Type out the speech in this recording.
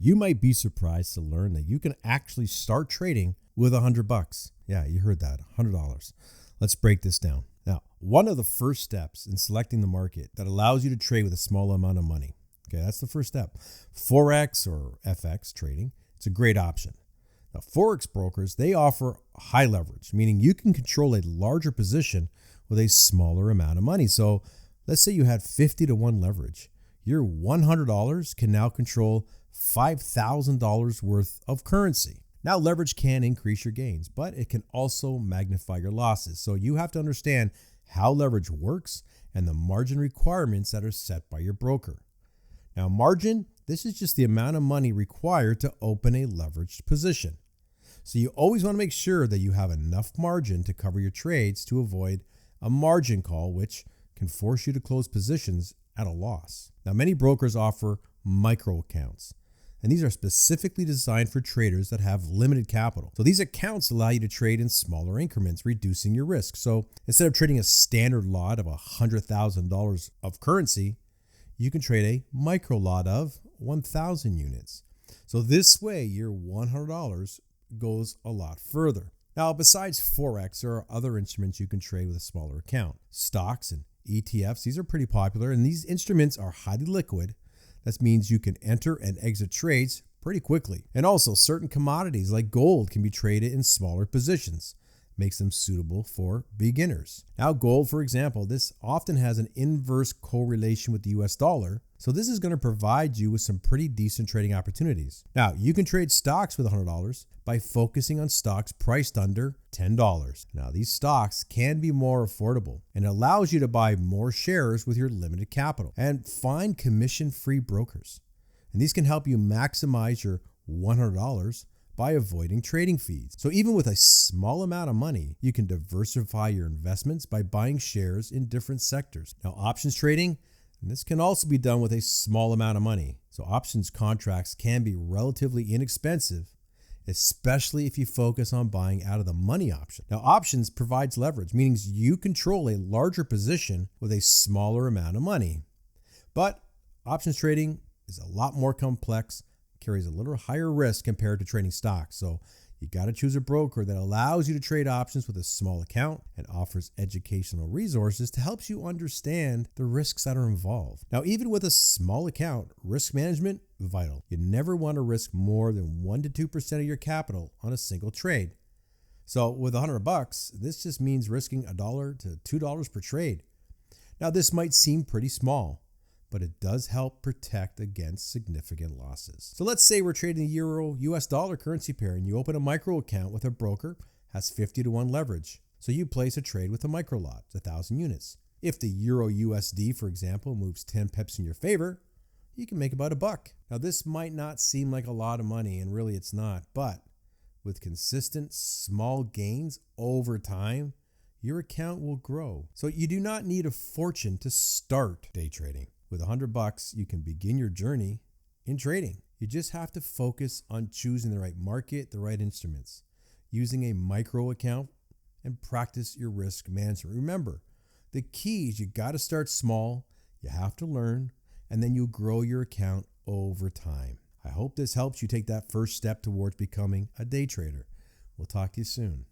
You might be surprised to learn that you can actually start trading with $100. Yeah, you heard that, $100. Let's break this down. Now, one of the first steps in selecting the market that allows you to trade with a small amount of money. Okay, that's the first step. Forex or FX trading, it's a great option. Now, Forex brokers, they offer high leverage, meaning you can control a larger position with a smaller amount of money. So let's say you had 50 to 1 leverage. Your $100 can now control $5,000 worth of currency. Now, leverage can increase your gains, but it can also magnify your losses. So you have to understand how leverage works and the margin requirements that are set by your broker. Now, margin, this is just the amount of money required to open a leveraged position. So you always want to make sure that you have enough margin to cover your trades to avoid a margin call, which can force you to close positions at a loss. Now, many brokers offer micro accounts, and these are specifically designed for traders that have limited capital. So these accounts allow you to trade in smaller increments, reducing your risk. So instead of trading a standard lot of $100,000 of currency, you can trade a micro lot of 1,000 units. So this way, your $100 goes a lot further. Now, besides Forex, there are other instruments you can trade with a smaller account. Stocks and ETFs, these are pretty popular, and these instruments are highly liquid. That means you can enter and exit trades pretty quickly. And also, certain commodities like gold can be traded in smaller positions. Makes them suitable for beginners. Now, gold, for example, this often has an inverse correlation with the US dollar. So this is going to provide you with some pretty decent trading opportunities. Now, you can trade stocks with $100 by focusing on stocks priced under $10. Now, these stocks can be more affordable and allows you to buy more shares with your limited capital and find commission-free brokers. And these can help you maximize your $100 by avoiding trading fees. So even with a small amount of money, you can diversify your investments by buying shares in different sectors. Now, options trading, and this can also be done with a small amount of money. So options contracts can be relatively inexpensive, especially if you focus on buying out of the money option. Now, options provides leverage, meaning you control a larger position with a smaller amount of money. But options trading is a lot more complex, carries a little higher risk compared to trading stocks. So you got to choose a broker that allows you to trade options with a small account and offers educational resources to help you understand the risks that are involved. Now, even with a small account, risk management is vital. You never want to risk more than 1 to 2% of your capital on a single trade. So with $100, this just means risking $1 to $2 per trade. Now, this might seem pretty small, but it does help protect against significant losses. So let's say we're trading the euro US dollar currency pair and you open a micro account with a broker, has 50 to 1 leverage. So you place a trade with a micro lot, 1,000 units. If the euro USD, for example, moves 10 pips in your favor, you can make about $1. Now, this might not seem like a lot of money, and really it's not, but with consistent small gains over time, your account will grow. So you do not need a fortune to start day trading. With $100, you can begin your journey in trading. You just have to focus on choosing the right market, the right instruments, using a micro account, and practice your risk management. Remember, the key is you got to start small, you have to learn, and then you'll grow your account over time. I hope this helps you take that first step towards becoming a day trader. We'll talk to you soon.